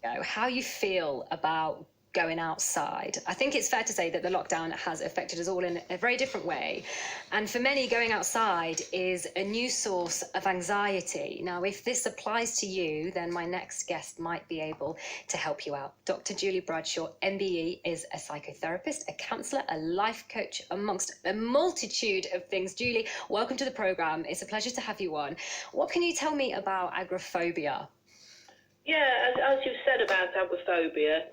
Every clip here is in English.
how you feel about going outside. I think it's fair to say that the lockdown has affected us all in a very different way. And for many, going outside is a new source of anxiety. Now, if this applies to you, then my next guest might be able to help you out. Dr. Julie Bradshaw MBE is a psychotherapist, a counsellor, a life coach, amongst a multitude of things. Julie, welcome to the programme. It's a pleasure to have you on. What can you tell me about agoraphobia? Yeah, as you've said about agoraphobia,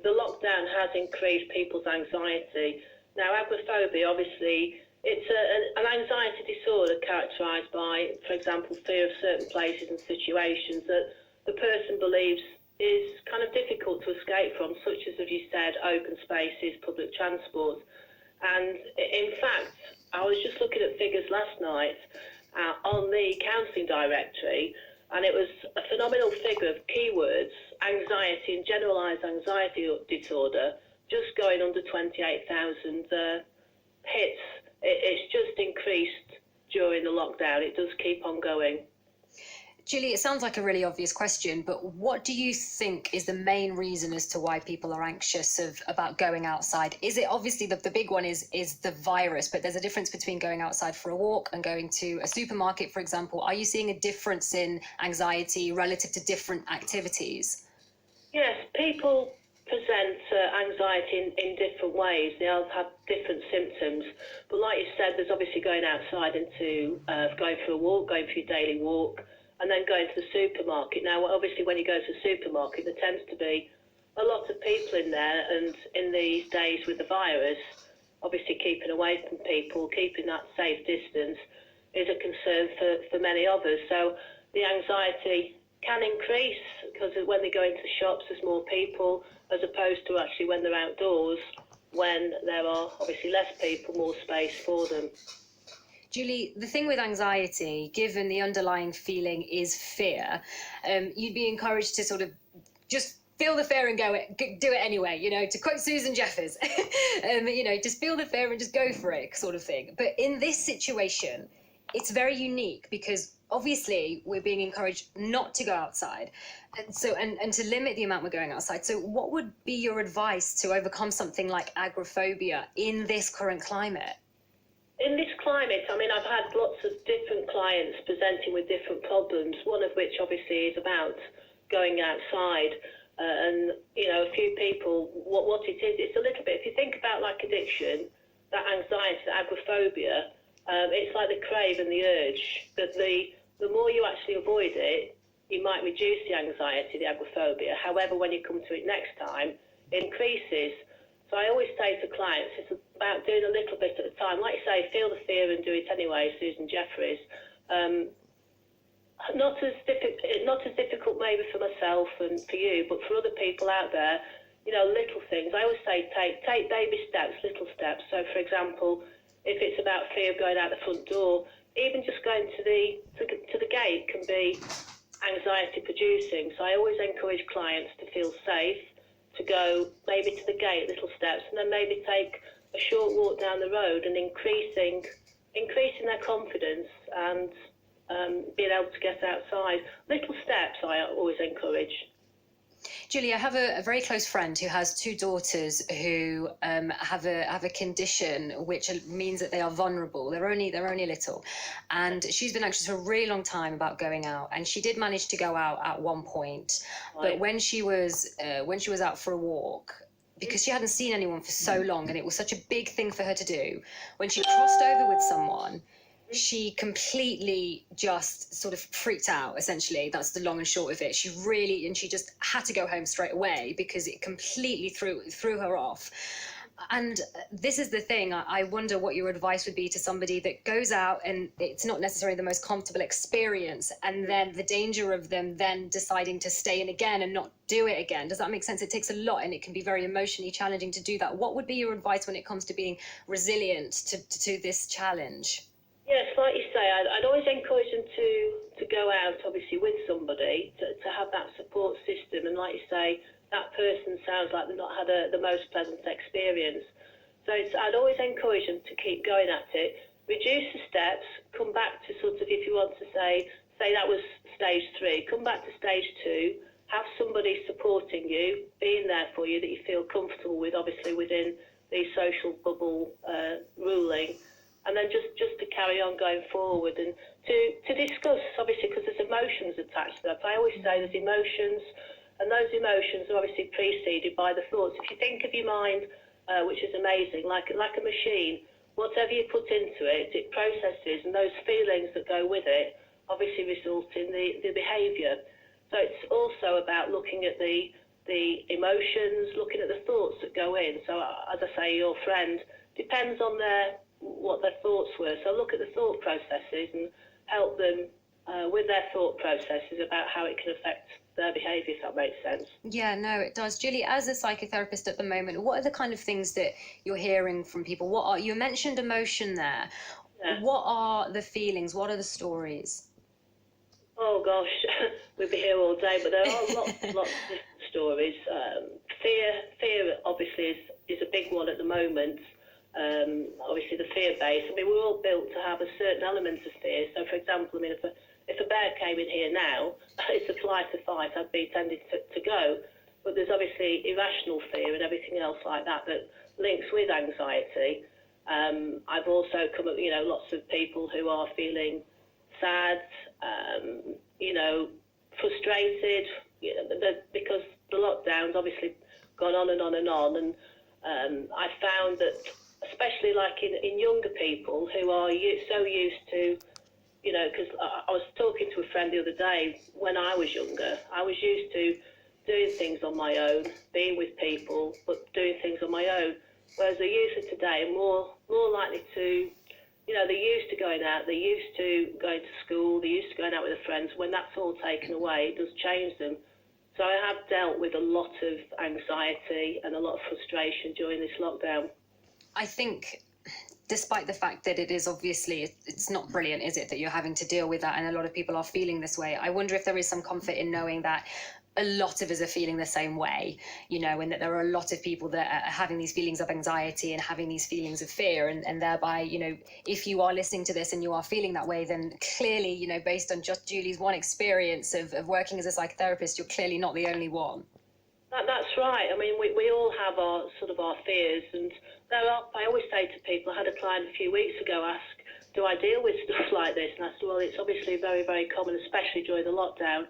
the lockdown has increased people's anxiety. Now, agoraphobia, obviously, it's an anxiety disorder characterised by, for example, fear of certain places and situations that the person believes is kind of difficult to escape from, such as you said, open spaces, public transport. And in fact, I was just looking at figures last night on the counselling directory, and it was a phenomenal figure of keywords, anxiety and generalised anxiety disorder, just going under 28,000 hits. It's just increased during the lockdown. It does keep on going. Julie, it sounds like a really obvious question, but what do you think is the main reason as to why people are anxious about going outside? Is it obviously the big one is the virus, but there's a difference between going outside for a walk and going to a supermarket, for example. Are you seeing a difference in anxiety relative to different activities? Yes, people present anxiety in different ways. They all have different symptoms. But like you said, there's obviously going outside into going for a walk, going for your daily walk, and then going to the supermarket. Now, obviously, when you go to the supermarket, there tends to be a lot of people in there, and in these days with the virus, obviously keeping away from people, keeping that safe distance is a concern for many of us. So the anxiety can increase because when they go into shops, there's more people, as opposed to actually when they're outdoors, when there are obviously less people, more space for them. Julie, the thing with anxiety, given the underlying feeling is fear, you'd be encouraged to sort of just feel the fear and do it anyway, to quote Susan Jeffers, just feel the fear and just go for it sort of thing. But in this situation, it's very unique because obviously we're being encouraged not to go outside and to limit the amount we're going outside. So what would be your advice to overcome something like agoraphobia in this current climate? In this climate, I've had lots of different clients presenting with different problems, one of which obviously is about going outside. And, a few people, what it is, it's a little bit, if you think about like addiction, that anxiety, that agoraphobia, it's like the crave and the urge, that the more you actually avoid it, you might reduce the anxiety, the agoraphobia. However, when you come to it next time, it increases. So I always say to clients, it's about doing a little bit at a time. Like you say, feel the fear and do it anyway, Susan Jeffries. Not as difficult maybe for myself and for you, but for other people out there, little things. I always say take baby steps, little steps. So, for example, if it's about fear of going out the front door, even just going to the gate can be anxiety producing. So I always encourage clients to feel safe, to go maybe to the gate, little steps, and then maybe take a short walk down the road and increasing their confidence and being able to get outside. Little steps I always encourage. Julie, I have a very close friend who has two daughters who have a condition which means that they are vulnerable. They're only little, and she's been anxious for a really long time about going out. And she did manage to go out at one point, but when she was out for a walk, because she hadn't seen anyone for so long, and it was such a big thing for her to do, when she crossed over with someone, she completely just sort of freaked out, essentially. That's the long and short of it. She just had to go home straight away because it completely threw her off. And this is the thing. I wonder what your advice would be to somebody that goes out and it's not necessarily the most comfortable experience, and then the danger of them then deciding to stay in again and not do it again. Does that make sense? It takes a lot and it can be very emotionally challenging to do that. What would be your advice when it comes to being resilient to this challenge? Yes, like you say, I'd always encourage them to go out, obviously, with somebody, to have that support system. And like you say, that person sounds like they've not had the most pleasant experience. So I'd always encourage them to keep going at it, reduce the steps, come back to sort of, if you want to say that was stage 3, come back to stage 2, have somebody supporting you, being there for you, that you feel comfortable with, obviously within the social bubble ruling, and then just to carry on going forward and to discuss, obviously, because there's emotions attached to that. I always say there's emotions, and those emotions are obviously preceded by the thoughts. If you think of your mind, which is amazing, like a machine, whatever you put into it, it processes, and those feelings that go with it obviously result in the behaviour. So it's also about looking at the emotions, looking at the thoughts that go in. So as I say, your friend, depends on what their thoughts were. So look at the thought processes and help them with their thought processes about how it can affect their behaviour, if that makes sense. Yeah, no, it does. Julie, as a psychotherapist at the moment, what are the kind of things that you're hearing from people? You mentioned emotion there. Yeah. What are the feelings? What are the stories? Oh gosh, we'd be here all day, but there are lots of different stories. Fear obviously is a big one at the moment. Obviously the fear base. I mean, we're all built to have a certain element of fear. So for example, I mean, if a bear came in here now, it's a flight or fight, I'd be tended to go. But there's obviously irrational fear and everything else like that links with anxiety. I've also come up, lots of people who are feeling sad, frustrated, because the lockdown's obviously gone on and on and on. And I found that, especially like in younger people who are so used to, because I was talking to a friend the other day, when I was younger, I was used to doing things on my own, being with people, but doing things on my own. Whereas the youth of today are more likely to, they're used to going out, they're used to going to school, they're used to going out with their friends. When that's all taken away, it does change them. So I have dealt with a lot of anxiety and a lot of frustration during this lockdown. I think, despite the fact that it is obviously, it's not brilliant, is it, that you're having to deal with that, and a lot of people are feeling this way. I wonder if there is some comfort in knowing that a lot of us are feeling the same way, and that there are a lot of people that are having these feelings of anxiety and having these feelings of fear, and thereby, if you are listening to this and you are feeling that way, then clearly, based on just Julie's one experience of working as a psychotherapist, you're clearly not the only one. That's right. I mean, we all have our fears, and I always say to people, I had a client a few weeks ago ask, do I deal with stuff like this? And I said, well, it's obviously very, very common, especially during the lockdown.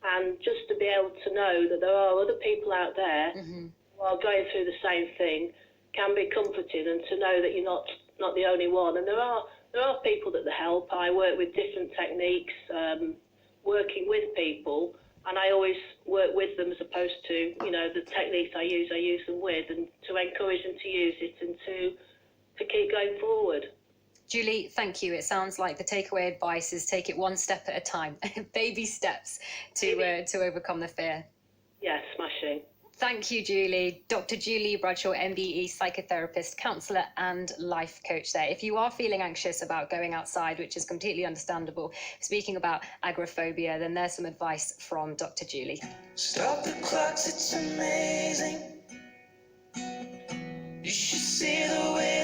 And just to be able to know that there are other people out there who are going through the same thing can be comforting, and to know that you're not the only one. And there are people that help. I work with different techniques, working with people, and I always work with them as opposed to, the techniques I use them with, and to encourage them to use it and to keep going forward. Julie, thank you. It sounds like the takeaway advice is take it one step at a time, baby steps to overcome the fear. Yes, smashing. Thank you, Julie. Dr. Julie Bradshaw MBE, psychotherapist, counsellor and life coach there. If you are feeling anxious about going outside, which is completely understandable, speaking about agoraphobia, then there's some advice from Dr. Julie. Stop the clocks, it's amazing. You should see the way